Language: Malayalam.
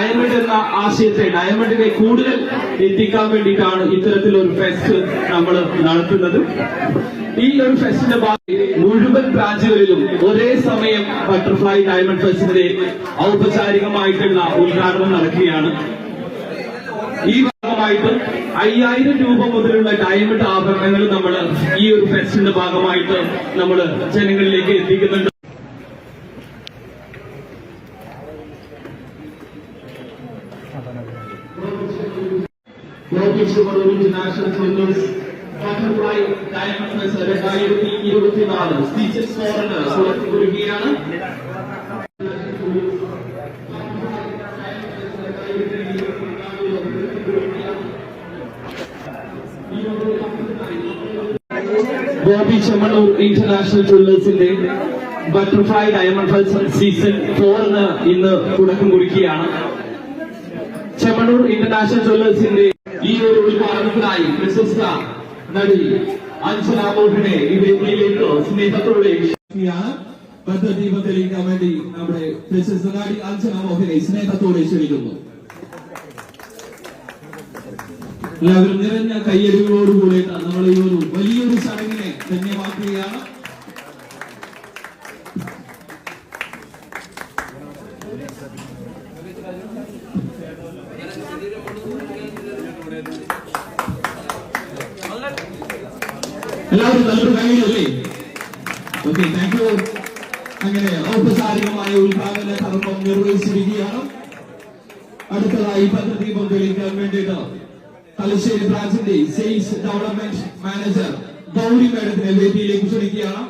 ഡയമണ്ട് എന്ന ആശയത്തെ ഡയമണ്ടിനെ കൂടുതൽ എത്തിക്കാൻ വേണ്ടിയിട്ടാണ് ഇത്തരത്തിലൊരു ഫെസ്റ്റ് നമ്മൾ നടത്തുന്നത്. ഈ ഒരു ഫെസ്റ്റിന്റെ മുഴുവൻ ബ്രാഞ്ചുകളിലും ഒരേ സമയം ബട്ടർഫ്ലൈ ഡയമണ്ട് ഫെസ്റ്റിന്റെ ഔപചാരികമായിട്ടുള്ള ഉദ്ഘാടനം നടക്കുകയാണ്. ഈ ഭാഗമായിട്ട് 5000 രൂപ മുതലുള്ള ഡയമണ്ട് ആഭരണങ്ങൾ നമ്മൾ ഈ ഒരു ഫെസ്റ്റിന്റെ ഭാഗമായിട്ട് നമ്മൾ ജനങ്ങളിലേക്ക് എത്തിക്കുന്നുണ്ട്. International jewellers butterfly diamond fest 2024 teachers ഫോറിന് കൊടുക്കുകയാണ്. ബോബി ചെമ്മണ്ണൂർ ഇന്റർനാഷണൽ ജുവല്ലേഴ്സിന്റെ ബട്ടർഫ്ലൈ ഡയമണ്ട് ഫെസ്റ്റ് സീസൺ 4 ഇന്ന് തുടക്കം കുറിക്കുകയാണ്. ചെമ്മണ്ണൂർ ഇന്റർനാഷണൽ ജുവല്ലേഴ്സിന്റെ ഈ ഒരു ഉദ്ഘാടനത്തിനായി പ്രശസ്ത നടി അഞ്ജന മോഹനെ ഈ വേദിയിലേക്ക് സ്നേഹത്തോടെ പദ്ധദീപം തെളിയിക്കാൻ വേണ്ടി നമ്മുടെ പ്രശസ്ത നടി അഞ്ജന മോഹനെ സ്നേഹത്തോടെ ക്ഷണിക്കുന്നു. എല്ലാവരും നിറഞ്ഞ കയ്യടികളോടുകൂടി നമ്മൾ ഈ ഒരു വലിയൊരു ചടങ്ങിനെ ധന്യമാക്കുകയാണ്. എല്ലാവരും നല്ലൊരു കയ്യടിയല്ലേ? Okay, thank you. അങ്ങനെ ഔപചാരികമായ ഉദ്ഘാടന കർമ്മം നിർവഹിച്ചിരിക്കുകയാണ്. അടുത്തതായി പദ്ധദീപം തെളിയിക്കാൻ വേണ്ടിയിട്ട് തലശ്ശേരി ബ്രാഞ്ചിന്റെ സെയിൽസ് ഡെവലപ്മെന്റ് മാനേജർ ഗൗരി മേഡത്തിനെ വേദിയിലേക്ക് ക്ഷണിക്കുകയാണ്.